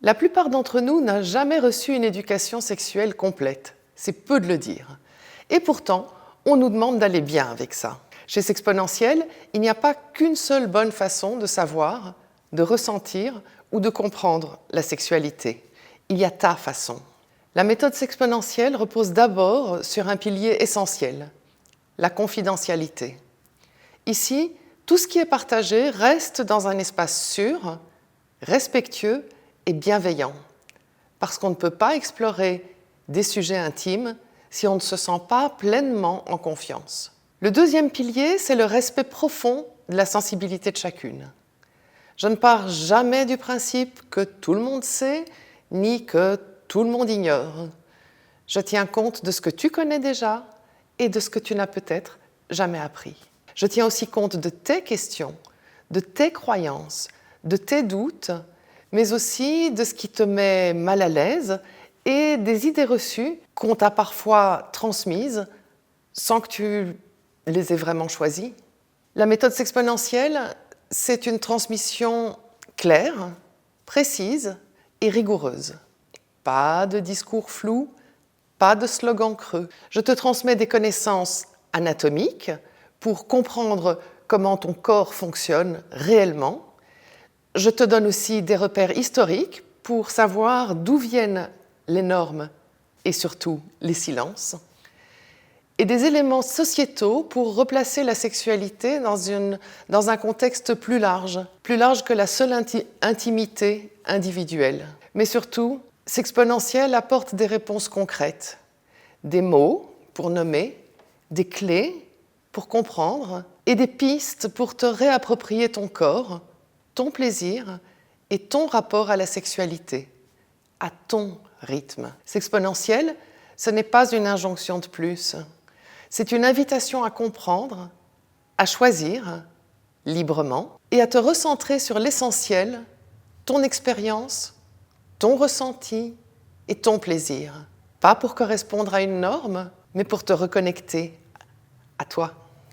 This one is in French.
La plupart d'entre nous n'a jamais reçu une éducation sexuelle complète. C'est peu de le dire. Et pourtant, on nous demande d'aller bien avec ça. Chez Sexponentiel, il n'y a pas qu'une seule bonne façon de savoir, de ressentir ou de comprendre la sexualité. Il y a ta façon. La méthode Sexponentiel repose d'abord sur un pilier essentiel, la confidentialité. Ici, tout ce qui est partagé reste dans un espace sûr, respectueux et bienveillant, parce qu'on ne peut pas explorer des sujets intimes si on ne se sent pas pleinement en confiance. Le deuxième pilier, c'est le respect profond de la sensibilité de chacune. Je ne pars jamais du principe que tout le monde sait, ni que tout le monde ignore. Je tiens compte de ce que tu connais déjà et de ce que tu n'as peut-être jamais appris. Je tiens aussi compte de tes questions, de tes croyances, de tes doutes, mais aussi de ce qui te met mal à l'aise et des idées reçues qu'on t'a parfois transmises sans que tu les aies vraiment choisies. La méthode Sexponentiel, c'est une transmission claire, précise et rigoureuse. Pas de discours flous, pas de slogans creux. Je te transmets des connaissances anatomiques pour comprendre comment ton corps fonctionne réellement. Je te donne aussi des repères historiques pour savoir d'où viennent les normes et surtout les silences. Et des éléments sociétaux pour replacer la sexualité dans un contexte plus large que la seule intimité individuelle. Mais surtout, Sexponentiel apporte des réponses concrètes, des mots pour nommer, des clés pour comprendre et des pistes pour te réapproprier ton corps, ton plaisir et ton rapport à la sexualité, à ton rythme. Sexponentiel, ce n'est pas une injonction de plus. C'est une invitation à comprendre, à choisir librement et à te recentrer sur l'essentiel, ton expérience, ton ressenti et ton plaisir. Pas pour correspondre à une norme, mais pour te reconnecter à toi.